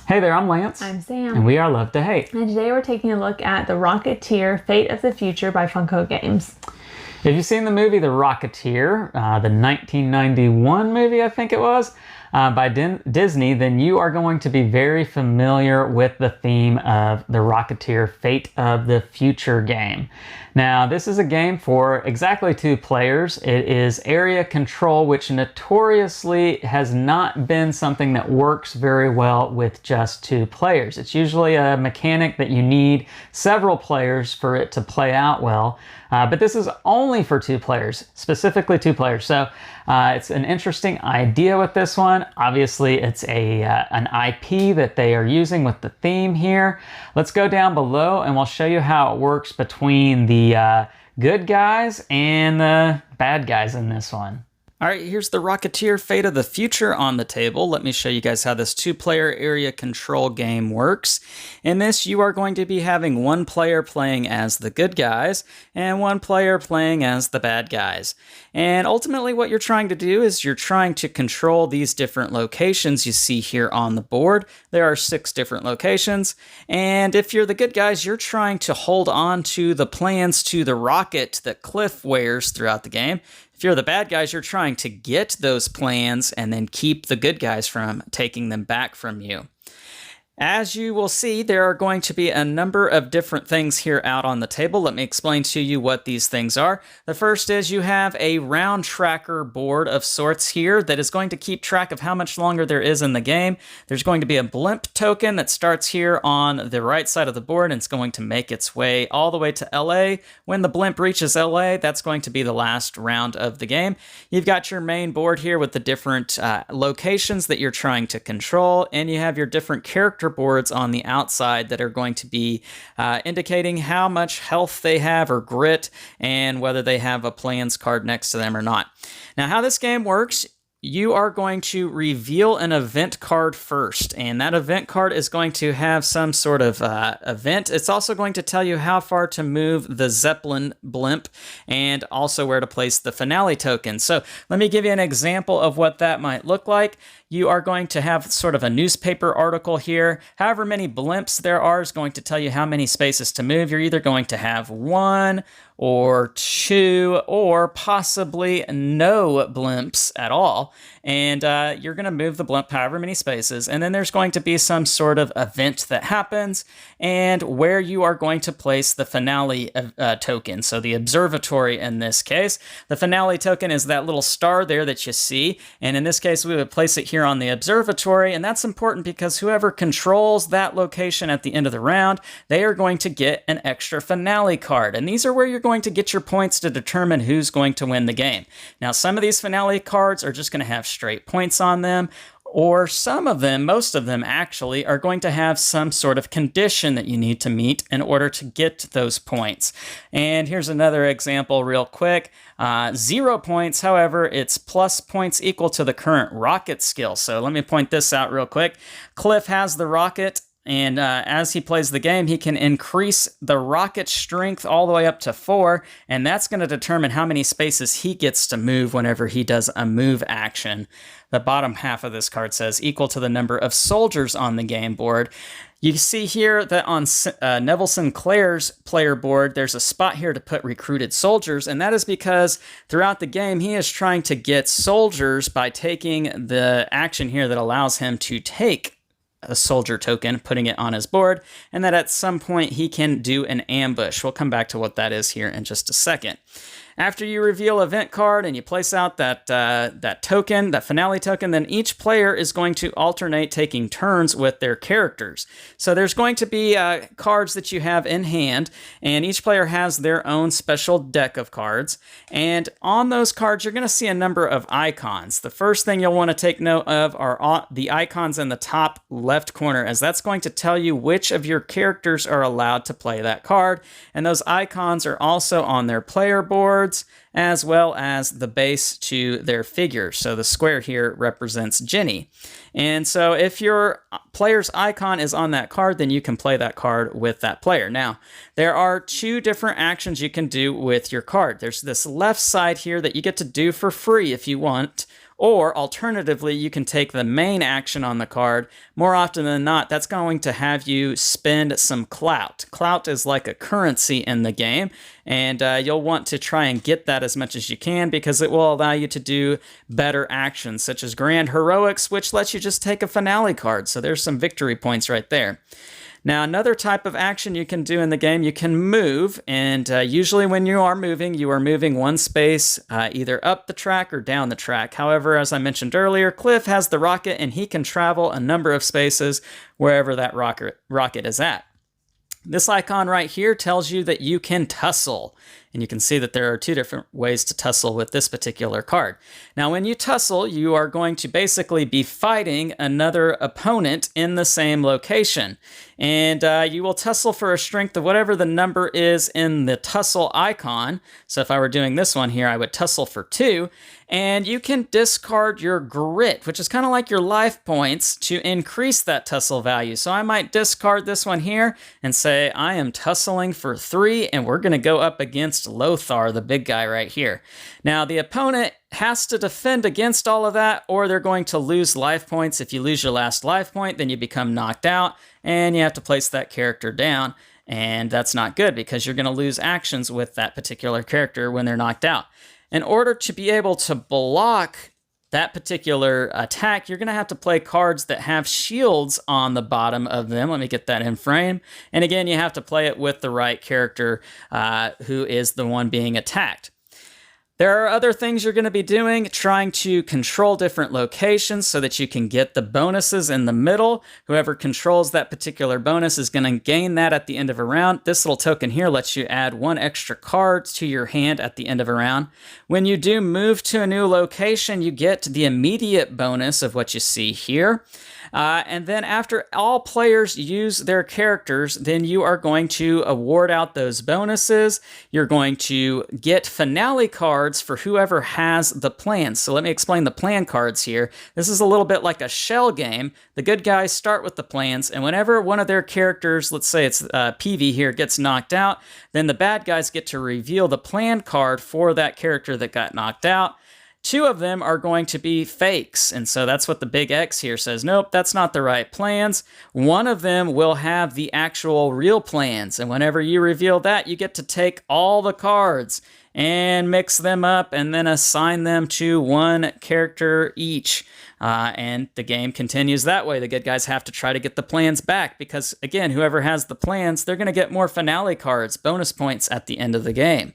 Hey there, I'm Lance. I'm Sam. And we are Love to Hate. And today we're taking a look at The Rocketeer, Fate of the Future by Funko Games. If you've seen the movie The Rocketeer, the 1991 movie, I think it was, by Disney, then you are going to be very familiar with the theme of The Rocketeer, Fate of the Future game. Now, this is a game for exactly 2 players. It is area control, which notoriously has not been something that works very well with just 2 players. It's usually a mechanic that you need several players for it to play out well. But this is only for 2 players, specifically 2 players. So it's an interesting idea with this one. Obviously, it's an IP that they are using with the theme here. Let's go down below and we'll show you how it works between the good guys and the bad guys in this one. All right, here's the Rocketeer Fate of the Future on the table. Let me show you guys how this 2-player area control game works. In this, you are going to be having 1 player playing as the good guys and 1 player playing as the bad guys. And ultimately what you're trying to do is you're trying to control these different locations you see here on the board. There are 6 different locations. And if you're the good guys, you're trying to hold on to the plans to the rocket that Cliff wears throughout the game. If you're the bad guys, you're trying to get those plans and then keep the good guys from taking them back from you. As you will see, there are going to be a number of different things here out on the table. Let me explain to you what these things are. The first is you have a round tracker board of sorts here that is going to keep track of how much longer there is in the game. There's going to be a blimp token that starts here on the right side of the board and it's going to make its way all the way to LA. When the blimp reaches LA, that's going to be the last round of the game. You've got your main board here with the different locations that you're trying to control, and you have your different character boards on the outside that are going to be indicating how much health they have or grit and whether they have a plans card next to them or not. Now, how this game works, you are going to reveal an event card first, and that event card is going to have some sort of event. It's also going to tell you how far to move the Zeppelin blimp and also where to place the finale token. So let me give you an example of what that might look like. You are going to have sort of a newspaper article here. However many blimps there are is going to tell you how many spaces to move. You're either going to have 1 or 2 or possibly no blimps at all. And you're going to move the blimp however many spaces. And then there's going to be some sort of event that happens and where you are going to place the finale token. So the observatory in this case. The finale token is that little star there that you see. And in this case, we would place it here on the observatory. And that's important because whoever controls that location at the end of the round, they are going to get an extra finale card. And these are where you're going to get your points to determine who's going to win the game. Now, some of these finale cards are just going to have straight points on them, or some of them, most of them actually, are going to have some sort of condition that you need to meet in order to get those points. And here's another example real quick. 0 points, however, it's plus points equal to the current rocket skill. So let me point this out real quick. Cliff has the rocket. And as he plays the game, he can increase the rocket strength all the way up to 4, and that's going to determine how many spaces he gets to move whenever he does a move action. The bottom half of this card says equal to the number of soldiers on the game board. You see here that on Neville Sinclair's player board, there's a spot here to put recruited soldiers, and that is because throughout the game, he is trying to get soldiers by taking the action here that allows him to take a soldier token, putting it on his board, and that at some point he can do an ambush. We'll come back to what that is here in just a second. After you reveal event card and you place out that token, that finale token, then each player is going to alternate taking turns with their characters. So there's going to be cards that you have in hand, and each player has their own special deck of cards. And on those cards, you're going to see a number of icons. The first thing you'll want to take note of are the icons in the top left corner, as that's going to tell you which of your characters are allowed to play that card. And those icons are also on their player board, as well as the base to their figure. So the square here represents Jenny. And so if your player's icon is on that card, then you can play that card with that player. Now, there are 2 different actions you can do with your card. There's this left side here that you get to do for free if you want, Or alternatively, you can take the main action on the card. More often than not, that's going to have you spend some clout. Clout is like a currency in the game, and you'll want to try and get that as much as you can because it will allow you to do better actions, such as Grand Heroics, which lets you just take a finale card. So there's some victory points right there. Now, another type of action you can do in the game, you can move, and usually when you are moving one space either up the track or down the track. However, as I mentioned earlier, Cliff has the rocket, and he can travel a number of spaces wherever that rocket is at. This icon right here tells you that you can tussle. And you can see that there are two different ways to tussle with this particular card. Now, when you tussle, you are going to basically be fighting another opponent in the same location. And you will tussle for a strength of whatever the number is in the tussle icon. So if I were doing this one here, I would tussle for 2. And you can discard your grit, which is kind of like your life points, to increase that tussle value. So I might discard this one here and say, I am tussling for 3, and we're going to go up against Lothar, the big guy right here. Now, the opponent has to defend against all of that, or they're going to lose life points. If you lose your last life point, then you become knocked out, and you have to place that character down. And that's not good because you're going to lose actions with that particular character when they're knocked out. In order to be able to block that particular attack, you're going to have to play cards that have shields on the bottom of them. Let me get that in frame. And again, you have to play it with the right character who is the one being attacked. There are other things you're going to be doing, trying to control different locations so that you can get the bonuses in the middle. Whoever controls that particular bonus is going to gain that at the end of a round. This little token here lets you add 1 extra card to your hand at the end of a round. When you do move to a new location, you get the immediate bonus of what you see here. And then after all players use their characters, then you are going to award out those bonuses. You're going to get finale cards for whoever has the plans. So let me explain the plan cards here. This is a little bit like a shell game. The good guys start with the plans, and whenever one of their characters, let's say it's PV here, gets knocked out, then the bad guys get to reveal the plan card for that character that got knocked out. 2 of them are going to be fakes, and so that's what the big X here says. Nope, that's not the right plans. 1 of them will have the actual real plans, and whenever you reveal that, you get to take all the cards and mix them up and then assign them to 1 character each. And the game continues that way. The good guys have to try to get the plans back because, again, whoever has the plans, they're going to get more finale cards, bonus points at the end of the game.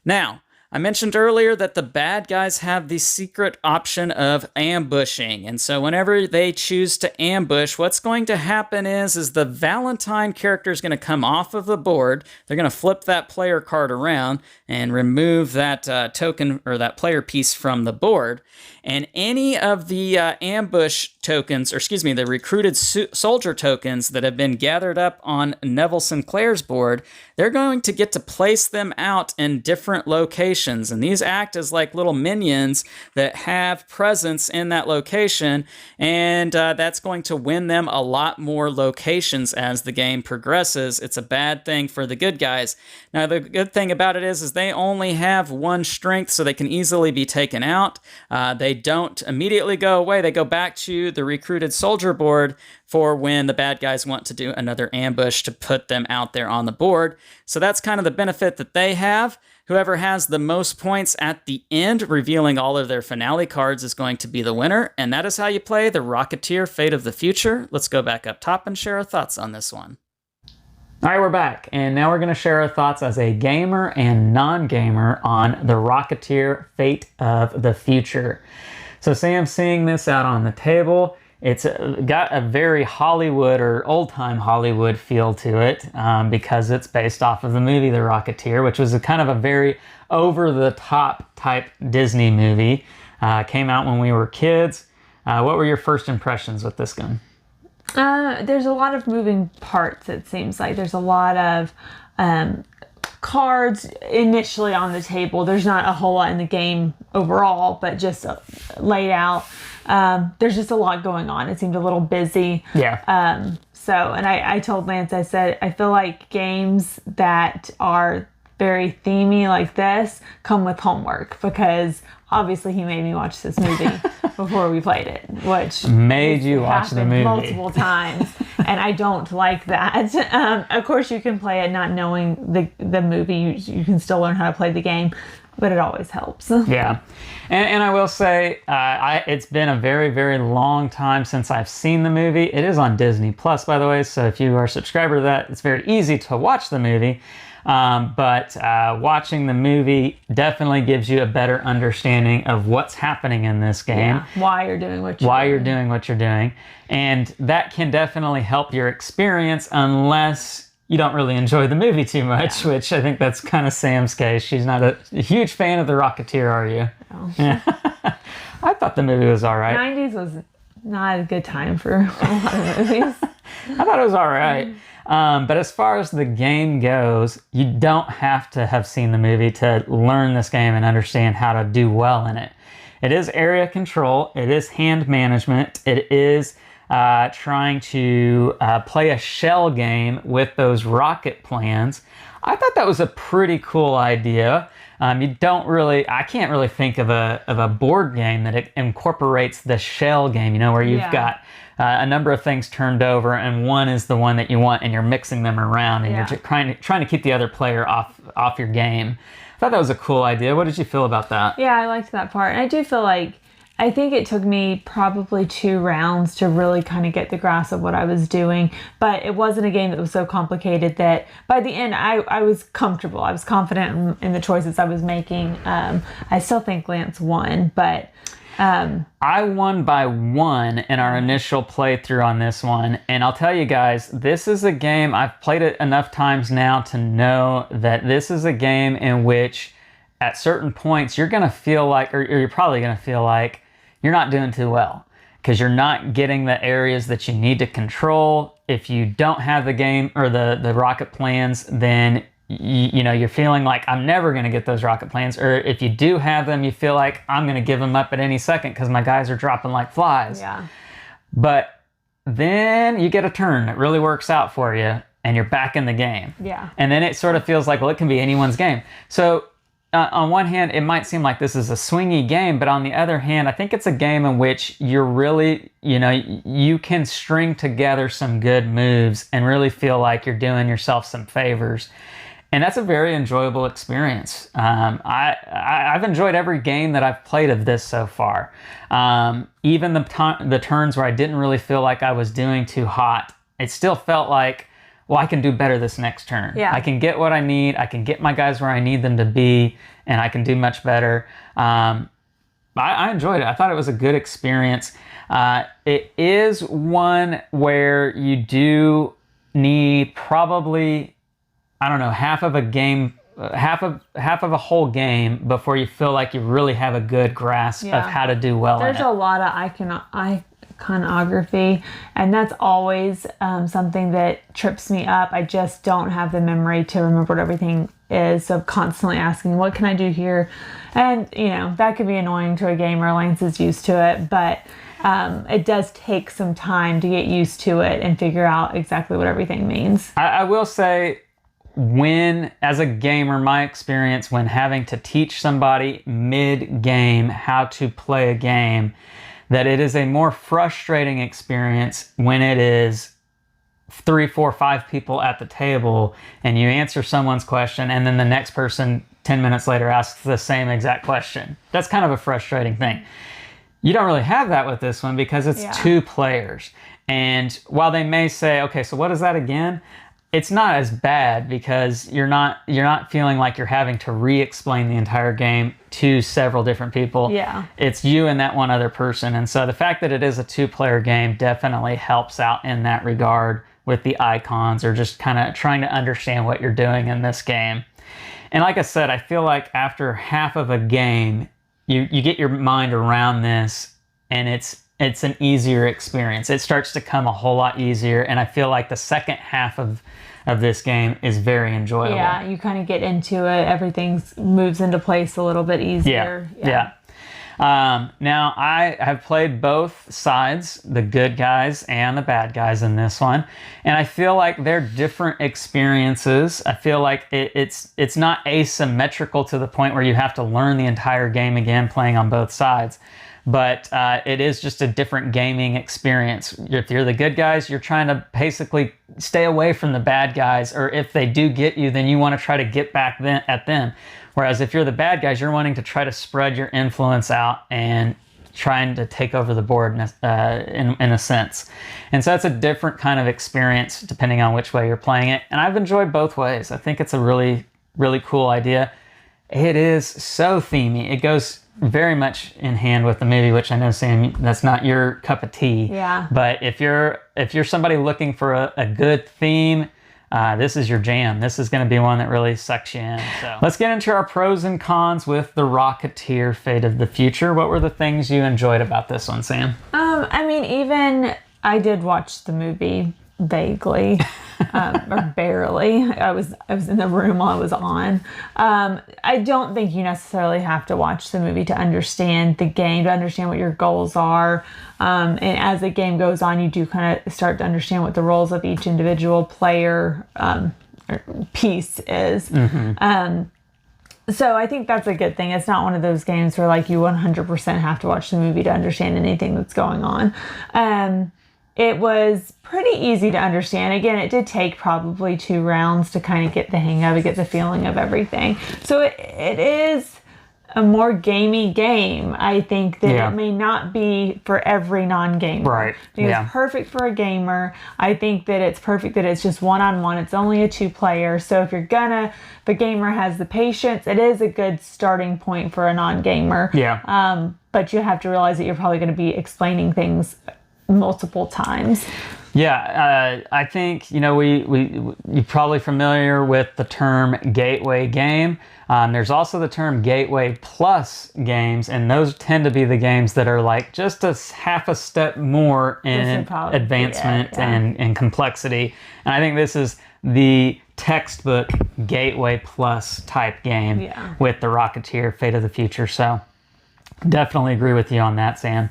Now, I mentioned earlier that the bad guys have the secret option of ambushing. And so whenever they choose to ambush, what's going to happen is the Valentine character is going to come off of the board. They're going to flip that player card around and remove that token or that player piece from the board. And any of the ambush tokens, or excuse me, the recruited soldier tokens that have been gathered up on Neville Sinclair's board, they're going to get to place them out in different locations. And these act as like little minions that have presence in that location. And that's going to win them a lot more locations as the game progresses. It's a bad thing for the good guys. Now, the good thing about it is they only have 1 strength, so they can easily be taken out. They don't immediately go away. They go back to the recruited soldier board for when the bad guys want to do another ambush to put them out there on the board. So that's kind of the benefit that they have. Whoever has the most points at the end, revealing all of their finale cards, is going to be the winner. And that is how you play the Rocketeer Fate of the Future. Let's go back up top and share our thoughts on this one. All right, we're back, and now we're going to share our thoughts as a gamer and non-gamer on the Rocketeer Fate of the Future. So Sam, seeing this out on the table, it's got a very Hollywood or old-time Hollywood feel to it because it's based off of the movie The Rocketeer, which was a kind of a very over-the-top type Disney movie. Came out when we were kids. What were your first impressions with this gun? There's a lot of moving parts, it seems like. There's a lot of cards initially on the table. There's not a whole lot in the game overall, but just laid out. There's just a lot going on. It seemed a little busy. Yeah. And I told Lance, I said, I feel like games that are very themey like this come with homework, because obviously he made me watch this movie before we played it, which made you watch the movie multiple times, and I don't like that. Of course, you can play it not knowing the movie. You can still learn how to play the game, but it always helps. Yeah. And I will say, it's been a very, very long time since I've seen the movie. It is on Disney Plus, by the way, so if you are a subscriber to that, it's very easy to watch the movie. But watching the movie definitely gives you a better understanding of what's happening in this game. Yeah, why you're doing what you're doing. And that can definitely help your experience unless you don't really enjoy the movie too much, which I think that's kind of Sam's case. She's not a huge fan of The Rocketeer, are you? No. Yeah. I thought the movie was all right. 90s was not a good time for a lot of movies. I thought it was all right. But as far as the game goes, you don't have to have seen the movie to learn this game and understand how to do well in it. It is area control. It is hand management. It is trying to play a shell game with those rocket plans. I thought that was a pretty cool idea. I can't really think of a board game that it incorporates the shell game, where you've got a number of things turned over and one is the one that you want and you're mixing them around and you're just trying to keep the other player off your game. I thought that was a cool idea. What did you feel about that? Yeah, I liked that part. And I do feel like, I think it took me probably 2 rounds to really kind of get the grasp of what I was doing, but it wasn't a game that was so complicated that by the end I was comfortable. I was confident in the choices I was making. I still think Lance won, but I won by 1 in our initial playthrough on this one, and I'll tell you guys, this is a game, I've played it enough times now to know that this is a game in which at certain points you're going to feel like, or you're probably going to feel like you're not doing too well because you're not getting the areas that you need to control. If you don't have the game or the rocket plans, then you're feeling like I'm never going to get those rocket plans. Or if you do have them, you feel like I'm going to give them up at any second because my guys are dropping like flies. Yeah. But then you get a turn that really works out for you and you're back in the game. Yeah. And then it sort of feels like, well, it can be anyone's game. So on one hand, it might seem like this is a swingy game, but on the other hand, I think it's a game in which you're really, you can string together some good moves and really feel like you're doing yourself some favors. And that's a very enjoyable experience. I've enjoyed every game that I've played of this so far. Even the turns where I didn't really feel like I was doing too hot, it still felt like, well, I can do better this next turn. Yeah. I can get what I need. I can get my guys where I need them to be, and I can do much better. I enjoyed it. I thought it was a good experience. It is one where you do need probably, I don't know, half of a game, half of a whole game before you feel like you really have a good grasp of how to do well in it. There's a lot of iconography, and that's always something that trips me up. I just don't have the memory to remember what everything is, so I'm constantly asking, what can I do here? And that could be annoying to a gamer. Lance is used to it, but it does take some time to get used to it and figure out exactly what everything means. I will say, as a gamer, my experience when having to teach somebody mid-game how to play a game, that it is a more frustrating experience when it is 3, 4, 5 people at the table and you answer someone's question and then the next person 10 minutes later asks the same exact question. That's kind of a frustrating thing. You don't really have that with this one because it's 2 players. And while they may say, okay, so what is that again? It's not as bad because you're not feeling like you're having to re-explain the entire game to several different people. Yeah. It's you and that one other person. And so the fact that it is a 2-player game definitely helps out in that regard with the icons or just kind of trying to understand what you're doing in this game. And like I said, I feel like after half of a game, you get your mind around this and it's an easier experience. It starts to come a whole lot easier, and I feel like the second half of this game is very enjoyable. Yeah, you kind of get into it. Everything moves into place a little bit easier. Yeah. Now, I have played both sides, the good guys and the bad guys in this one, and I feel like they're different experiences. I feel like it's not asymmetrical to the point where you have to learn the entire game again playing on both sides, but it is just a different gaming experience. If you're the good guys, you're trying to basically stay away from the bad guys, or if they do get you, then you want to try to get back at them. Whereas if you're the bad guys, you're wanting to try to spread your influence out and trying to take over the board in a sense. And so it's a different kind of experience depending on which way you're playing it. And I've enjoyed both ways. I think it's a really, really cool idea. It is so themey. It goes very much in hand with the movie, which I know, Sam, that's not your cup of tea. Yeah. But if you're somebody looking for a good theme, this is your jam. This is going to be one that really sucks you in. So let's get into our pros and cons with the Rocketeer Fate of the Future. What were the things you enjoyed about this one, Sam? I mean, even I did watch the movie vaguely, or barely. I was in the room while it was on. I don't think you necessarily have to watch the movie to understand the game, to understand what your goals are. And as the game goes on, you do kind of start to understand what the roles of each individual player piece is. Mm-hmm. So I think that's a good thing. It's not one of those games where like you 100% have to watch the movie to understand anything that's going on. It was pretty easy to understand. Again, it did take probably 2 rounds to kind of get the hang of it, get the feeling of everything. So it is a more gamey game. I think that it may not be for every non-gamer. Right. I think it's perfect for a gamer. I think that it's perfect that it's just one-on-one. It's only a 2-player. So if the gamer has the patience, it is a good starting point for a non-gamer. Yeah. But you have to realize that you're probably going to be explaining things multiple times. Yeah, I think, you're probably familiar with the term gateway game. There's also the term gateway plus games, and those tend to be the games that are like just half a step more in advancement and complexity. And I think this is the textbook gateway plus type game with the Rocketeer Fate of the Future. So definitely agree with you on that, Sam.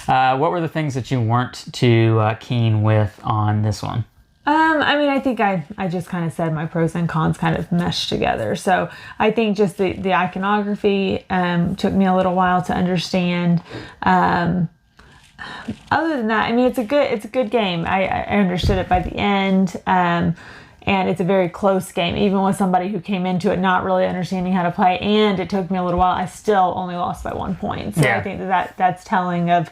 What were the things that you weren't too keen with on this one? I mean, I think I just kind of said my pros and cons kind of meshed together. So I think just the iconography took me a little while to understand. Other than that, I mean, it's a good game. I understood it by the end. And it's a very close game, even with somebody who came into it not really understanding how to play. And it took me a little while. I still only lost by 1 point. So I think that's telling of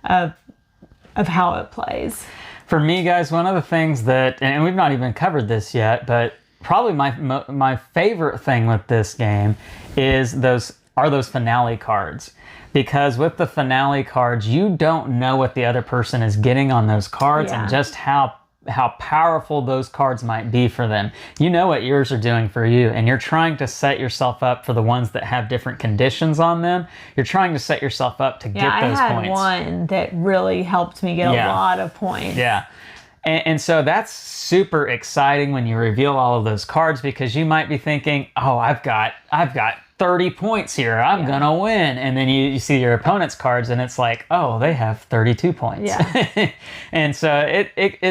how it plays. For me, guys, one of the things that, and we've not even covered this yet, but probably my favorite thing with this game is those finale cards. Because with the finale cards, you don't know what the other person is getting on those cards and just how powerful those cards might be for them. You know what yours are doing for you, and you're trying to set yourself up for the ones that have different conditions on them. You're trying to set yourself up to get those points. I had one that really helped me get a lot of points. Yeah. And so that's super exciting when you reveal all of those cards, because you might be thinking, oh, I've got 30 points here. I'm going to win. And then you see your opponent's cards and it's like, oh, they have 32 points. Yeah. And so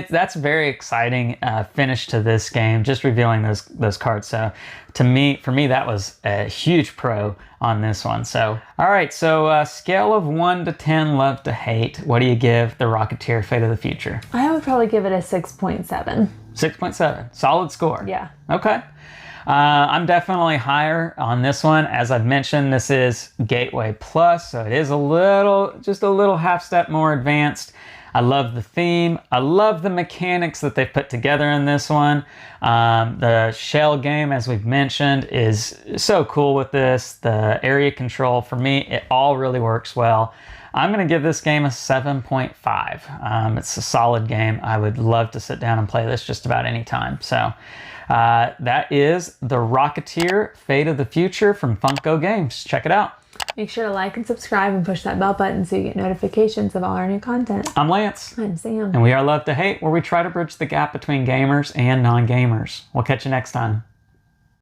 that's very exciting finish to this game, just revealing those cards. So for me, that was a huge pro on this one. So, all right. So scale of 1 to 10, love to hate. What do you give the Rocketeer Fate of the Future? I would probably give it a 6.7. 6.7. Solid score. Yeah. Okay. I'm definitely higher on this one. As I've mentioned, this is Gateway Plus, so it is just a little half step more advanced. I love the theme. I love the mechanics that they've put together in this one. The shell game, as we've mentioned, is so cool with this. The area control, for me, it all really works well. I'm going to give this game a 7.5. It's a solid game. I would love to sit down and play this just about any time. So that is the Rocketeer Fate of the Future from Funko Games. Check it out. Make sure to like and subscribe and push that bell button so you get notifications of all our new content. I'm Lance. I'm Sam. And we are Love to Hate, where we try to bridge the gap between gamers and non-gamers. We'll catch you next time.